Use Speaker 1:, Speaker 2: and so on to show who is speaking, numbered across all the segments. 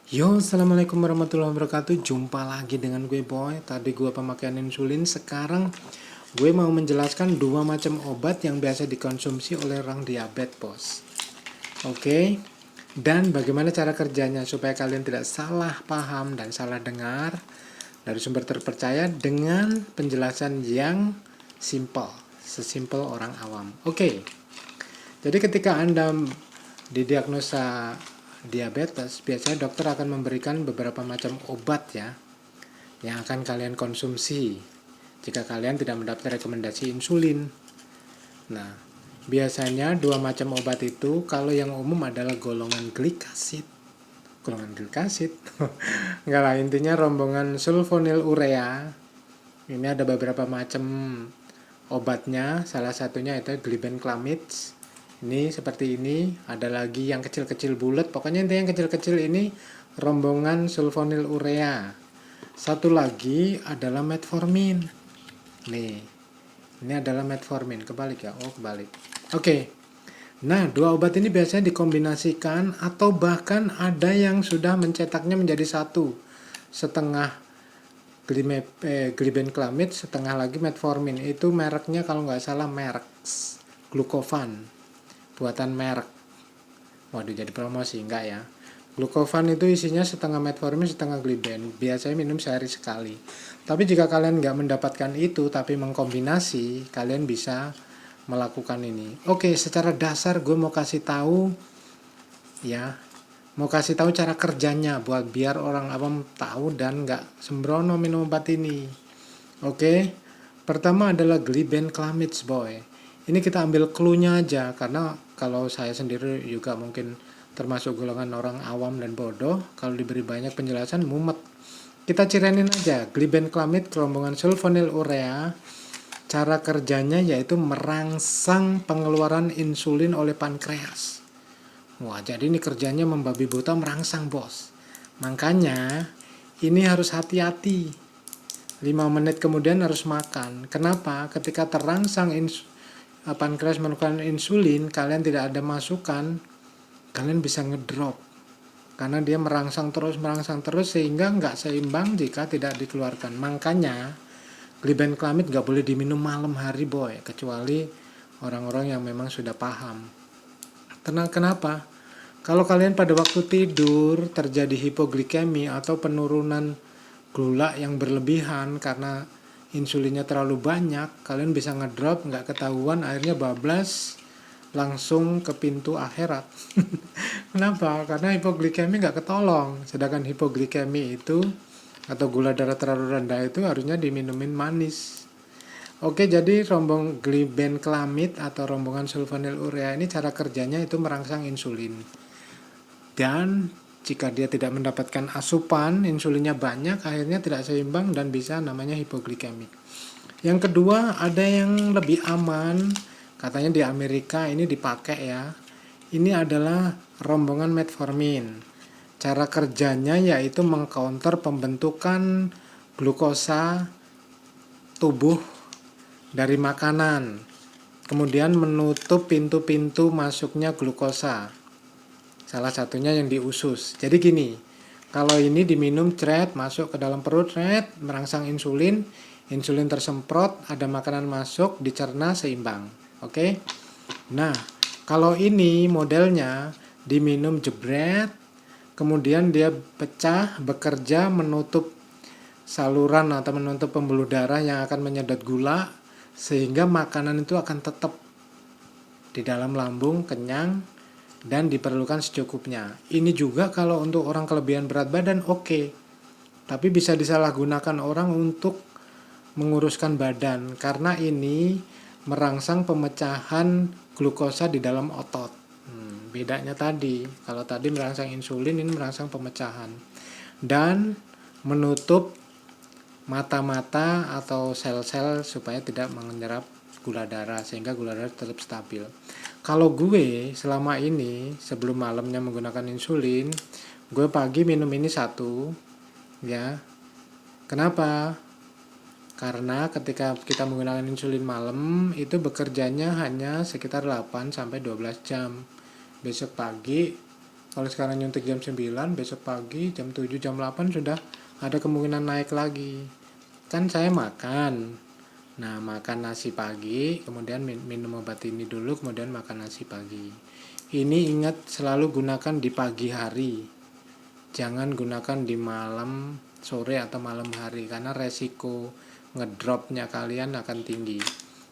Speaker 1: Yo, assalamualaikum warahmatullahi wabarakatuh. Jumpa lagi dengan gue Boy. Tadi gue pemakaian insulin. Sekarang gue mau menjelaskan dua macam obat yang biasa dikonsumsi oleh orang diabetes, bos. Oke. Dan bagaimana cara kerjanya supaya kalian tidak salah paham dan salah dengar dari sumber terpercaya dengan penjelasan yang simple, sesimpel orang awam. Oke. Jadi ketika Anda didiagnosa diabetes, biasanya dokter akan memberikan beberapa macam obat ya yang akan kalian konsumsi jika kalian tidak mendapat rekomendasi insulin. Nah, biasanya dua macam obat itu kalau yang umum adalah golongan glikasid. Golongan glikasid. Enggak lah, intinya rombongan sulfonylurea. Ini ada beberapa macam obatnya, salah satunya itu glibenclamid. Ini seperti ini, ada lagi yang kecil-kecil bulat. Pokoknya intinya yang kecil-kecil ini rombongan sulfonylurea. Satu lagi adalah metformin. Nih, ini adalah metformin. Kebalik ya? Oh, kebalik. Oke. Nah, dua obat ini biasanya dikombinasikan atau bahkan ada yang sudah mencetaknya menjadi satu. Setengah glibenclamid, setengah lagi metformin. Itu mereknya kalau nggak salah Merck, Glucovan, buatan merek. Waduh, jadi promosi enggak ya? Glucovan itu isinya setengah metformin, setengah gliben. Biasanya minum sehari sekali. Tapi jika kalian nggak mendapatkan itu, tapi mengkombinasi, kalian bisa melakukan ini. Oke, secara dasar gue mau kasih tahu ya, mau kasih tahu cara kerjanya buat biar orang awam tahu dan nggak sembrono minum obat ini. Oke, pertama adalah glibenclamid, boy. Ini kita ambil clue-nya aja karena kalau saya sendiri juga mungkin termasuk golongan orang awam dan bodoh, kalau diberi banyak penjelasan mumet. Kita cirenin aja, glibenclamid rombongan sulfonylurea. Cara kerjanya yaitu merangsang pengeluaran insulin oleh pankreas. Wah, jadi ini kerjanya membabi buta merangsang, bos. Makanya ini harus hati-hati. 5 menit kemudian harus makan. Kenapa? Ketika terangsang pankreas melakukan insulin, kalian tidak ada masukan, kalian bisa ngedrop. Karena dia merangsang terus sehingga nggak seimbang jika tidak dikeluarkan. Makanya glibenclamid nggak boleh diminum malam hari, boy, kecuali orang-orang yang memang sudah paham. Tenang, kenapa? Kalau kalian pada waktu tidur terjadi hipoglikemi atau penurunan gula yang berlebihan karena insulinnya terlalu banyak, kalian bisa ngedrop, nggak ketahuan, akhirnya bablas langsung ke pintu akhirat. Kenapa? Karena hipoglikemi nggak ketolong. Sedangkan hipoglikemi itu atau gula darah terlalu rendah itu harusnya diminumin manis. Oke, jadi glibenclamid atau rombongan sulfonylurea ini cara kerjanya itu merangsang insulin. Dan jika dia tidak mendapatkan asupan, insulinnya banyak, akhirnya tidak seimbang dan bisa namanya hipoglikemik. Yang kedua, ada yang lebih aman, katanya di Amerika ini dipakai ya. Ini adalah rombongan metformin. Cara kerjanya yaitu mengcounter pembentukan glukosa tubuh dari makanan, kemudian menutup pintu-pintu masuknya glukosa. Salah satunya yang di usus. Jadi gini, kalau ini diminum masuk ke dalam perut, merangsang insulin, insulin tersemprot, ada makanan masuk, dicerna seimbang. Oke. Nah, kalau ini modelnya diminum kemudian dia pecah, bekerja menutup saluran atau menutup pembuluh darah yang akan menyedot gula, sehingga makanan itu akan tetap di dalam lambung, kenyang, dan diperlukan secukupnya. Ini juga kalau untuk orang kelebihan berat badan oke. Tapi bisa disalahgunakan orang untuk menguruskan badan karena ini merangsang pemecahan glukosa di dalam otot. Bedanya tadi, kalau tadi merangsang insulin, ini merangsang pemecahan. Dan menutup mata-mata atau sel-sel supaya tidak menyerap gula darah sehingga gula darah tetap stabil. Kalau gue selama ini sebelum malamnya menggunakan insulin, gue pagi minum ini satu ya. Kenapa? Karena ketika kita menggunakan insulin malam itu bekerjanya hanya sekitar 8 sampai 12 jam. Besok pagi Kalau sekarang nyuntik jam 9, besok pagi jam 7, jam 8 sudah ada kemungkinan naik lagi. Kan saya makan. Nah, makan nasi pagi, kemudian minum obat ini dulu, kemudian makan nasi pagi. Ini ingat selalu gunakan di pagi hari. Jangan gunakan di malam, sore atau malam hari karena resiko ngedropnya kalian akan tinggi.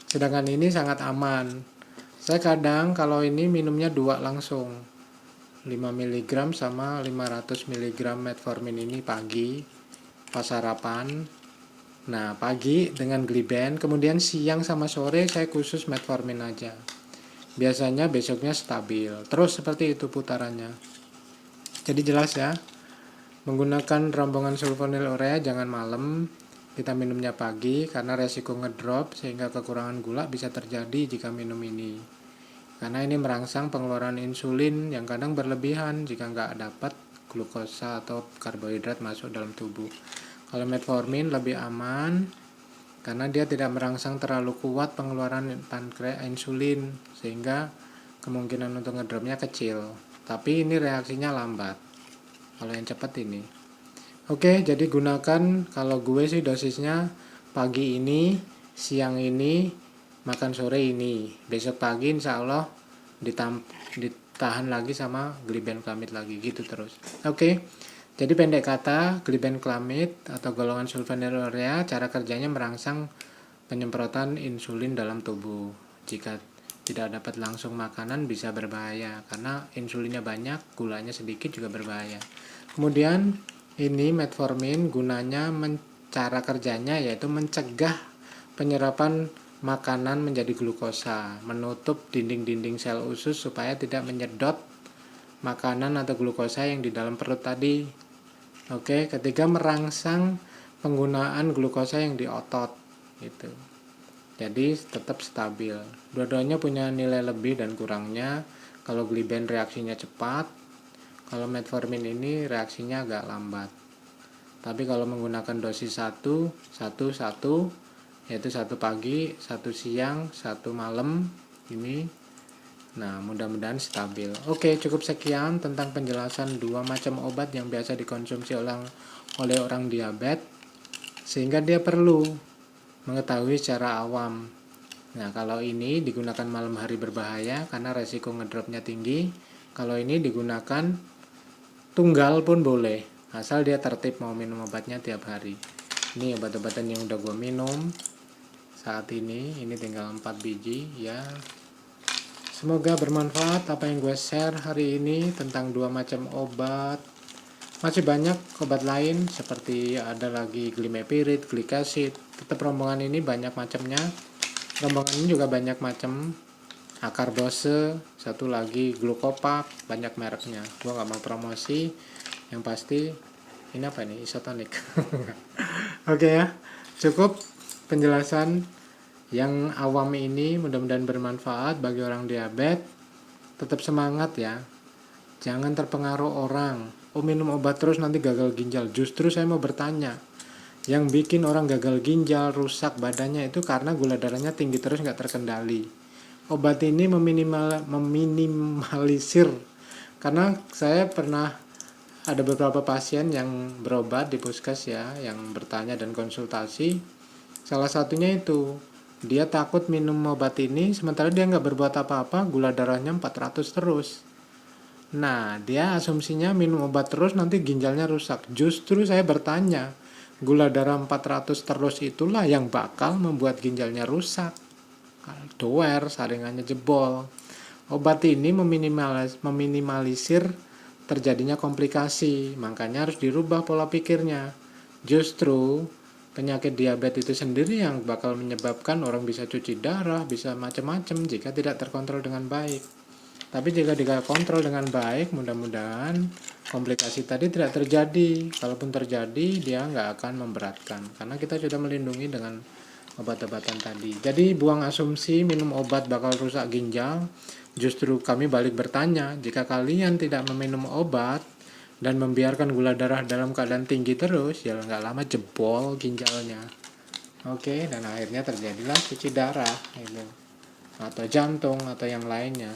Speaker 1: Sedangkan ini sangat aman. Saya kadang kalau ini minumnya 2 langsung. 5 mg sama 500 mg metformin ini pagi pas sarapan. Nah, pagi dengan Gliben, kemudian siang sama sore saya khusus metformin aja. Biasanya besoknya stabil. Terus seperti itu putarannya. Jadi jelas ya. Menggunakan rombongan sulfonylurea jangan malam. Kita minumnya pagi karena resiko ngedrop sehingga kekurangan gula bisa terjadi jika minum ini. Karena ini merangsang pengeluaran insulin yang kadang berlebihan jika nggak dapat glukosa atau karbohidrat masuk dalam tubuh. Kalau metformin lebih aman karena dia tidak merangsang terlalu kuat pengeluaran pankreas insulin sehingga kemungkinan untuk ngedropnya kecil. Tapi ini reaksinya lambat. Kalau yang cepat ini. Oke, jadi gunakan kalau gue sih dosisnya pagi ini, siang ini, makan sore ini. Besok pagi insya Allah ditahan lagi sama glibenclamid lagi gitu terus. Oke. Jadi pendek kata, glibenclamid atau golongan sulfonylurea cara kerjanya merangsang penyemprotan insulin dalam tubuh. Jika tidak dapat langsung makanan bisa berbahaya karena insulinnya banyak, gulanya sedikit juga berbahaya. Kemudian ini metformin gunanya cara kerjanya yaitu mencegah penyerapan makanan menjadi glukosa, menutup dinding-dinding sel usus supaya tidak menyedot makanan atau glukosa yang di dalam perut tadi. Oke, ketiga merangsang penggunaan glukosa yang di otot gitu. Jadi tetap stabil. Dua-duanya punya nilai lebih dan kurangnya. Kalau gliben reaksinya cepat, kalau metformin ini reaksinya agak lambat. Tapi kalau menggunakan dosis 1, yaitu 1 pagi, 1 siang, 1 malam ini. Nah, mudah-mudahan stabil. Oke, cukup sekian tentang penjelasan 2 macam obat yang biasa dikonsumsi oleh orang diabetes, sehingga dia perlu mengetahui secara awam. Nah, kalau ini digunakan malam hari berbahaya karena resiko ngedropnya tinggi. Kalau ini digunakan tunggal pun boleh, asal dia tertib mau minum obatnya tiap hari. Ini obat-obatan yang udah gue minum saat ini tinggal 4 biji ya. Semoga bermanfaat apa yang gue share hari ini tentang 2 macam obat. Masih banyak obat lain seperti ada lagi glimepirid, glikasid. Tetap rombongan ini banyak macamnya. Rombongan ini juga banyak macam. Akarbose, satu lagi glukopak, banyak mereknya. Gue nggak mau promosi. Yang pasti ini apa nih? Isotonik. Oke ya, cukup penjelasan yang awam ini, mudah-mudahan bermanfaat bagi orang diabetes. Tetap semangat ya. Jangan terpengaruh orang. Oh, minum obat terus nanti gagal ginjal. Justru saya mau bertanya, yang bikin orang gagal ginjal, rusak badannya itu karena gula darahnya tinggi terus nggak terkendali. Obat ini meminimalisir. Karena saya pernah ada beberapa pasien yang berobat di puskes ya, yang bertanya dan konsultasi. Salah satunya itu, dia takut minum obat ini, sementara dia nggak berbuat apa-apa, gula darahnya 400 terus. Nah, dia asumsinya minum obat terus nanti ginjalnya rusak. Justru saya bertanya, gula darah 400 terus itulah yang bakal membuat ginjalnya rusak. Doer, saringannya jebol. Obat ini meminimalisir terjadinya komplikasi, makanya harus dirubah pola pikirnya. Justru penyakit diabetes itu sendiri yang bakal menyebabkan orang bisa cuci darah, bisa macam-macam jika tidak terkontrol dengan baik. Tapi jika dikontrol dengan baik, mudah-mudahan komplikasi tadi tidak terjadi. Kalaupun terjadi, dia nggak akan memberatkan. Karena kita sudah melindungi dengan obat-obatan tadi. Jadi buang asumsi minum obat bakal rusak ginjal. Justru kami balik bertanya, jika kalian tidak meminum obat, dan membiarkan gula darah dalam keadaan tinggi terus, ya nggak lama jebol ginjalnya. Oke, dan akhirnya terjadilah cuci darah gitu. Atau jantung atau yang lainnya.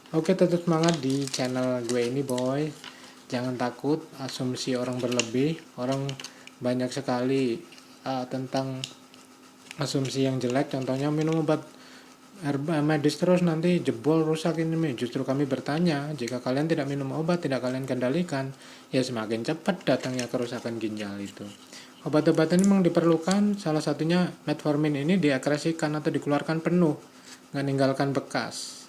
Speaker 1: Oke, tetap semangat di channel gue ini, boy. Jangan takut asumsi orang berlebih. Orang banyak sekali tentang asumsi yang jelek. Contohnya minum obat herba medis terus nanti jebol rusak ini. Justru kami bertanya, jika kalian tidak minum obat, tidak kalian kendalikan, ya semakin cepat datangnya kerusakan ginjal itu. Obat-obatan ini memang diperlukan, salah satunya metformin ini diekskresikan atau dikeluarkan penuh, nggak ninggalkan bekas.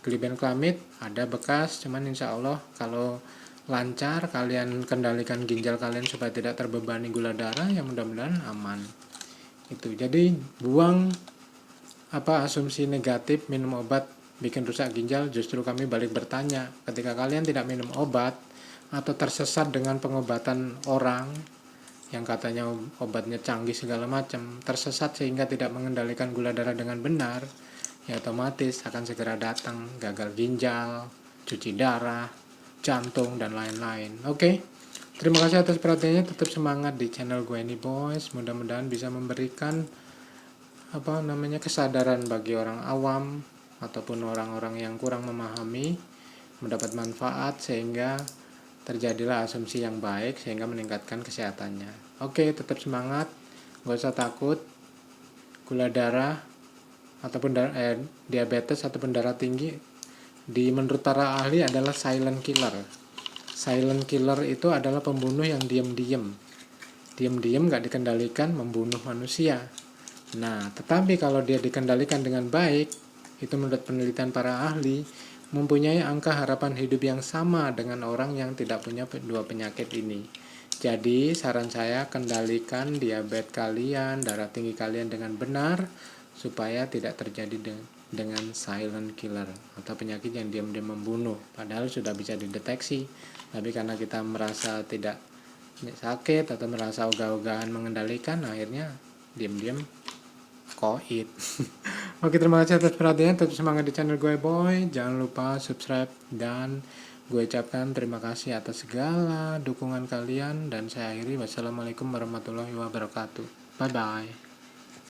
Speaker 1: Glibenclamid ada bekas, cuman insya Allah kalau lancar kalian kendalikan ginjal kalian supaya tidak terbebani gula darah, ya mudah-mudahan aman. Itu jadi buang asumsi negatif minum obat bikin rusak ginjal. Justru kami balik bertanya, ketika kalian tidak minum obat atau tersesat dengan pengobatan orang yang katanya obatnya canggih segala macam, tersesat sehingga tidak mengendalikan gula darah dengan benar, ya otomatis akan segera datang gagal ginjal, cuci darah, jantung, dan lain-lain. Oke, terima kasih atas perhatiannya. Tetap semangat di channel gue ini, boys. Mudah-mudahan bisa memberikan kesadaran bagi orang awam ataupun orang-orang yang kurang memahami, mendapat manfaat sehingga terjadilah asumsi yang baik sehingga meningkatkan kesehatannya. Oke, tetap semangat, gak usah takut. Gula darah ataupun diabetes ataupun darah tinggi menurut para ahli adalah silent killer. Silent killer itu adalah pembunuh yang diam-diam gak dikendalikan, membunuh manusia. Nah, tetapi kalau dia dikendalikan dengan baik, itu menurut penelitian para ahli, mempunyai angka harapan hidup yang sama dengan orang yang tidak punya dua penyakit ini. Jadi, saran saya kendalikan diabetes kalian, darah tinggi kalian dengan benar, supaya tidak terjadi dengan silent killer atau penyakit yang diam-diam membunuh. Padahal sudah bisa dideteksi, tapi karena kita merasa tidak sakit atau merasa ogah-ogahan mengendalikan, akhirnya diam-diam koit. Oke, terima kasih atas perhatiannya. Tetap semangat di channel gue, boy. Jangan lupa subscribe dan gue ucapkan terima kasih atas segala dukungan kalian, dan saya akhiri. Wassalamualaikum warahmatullahi wabarakatuh. Bye bye.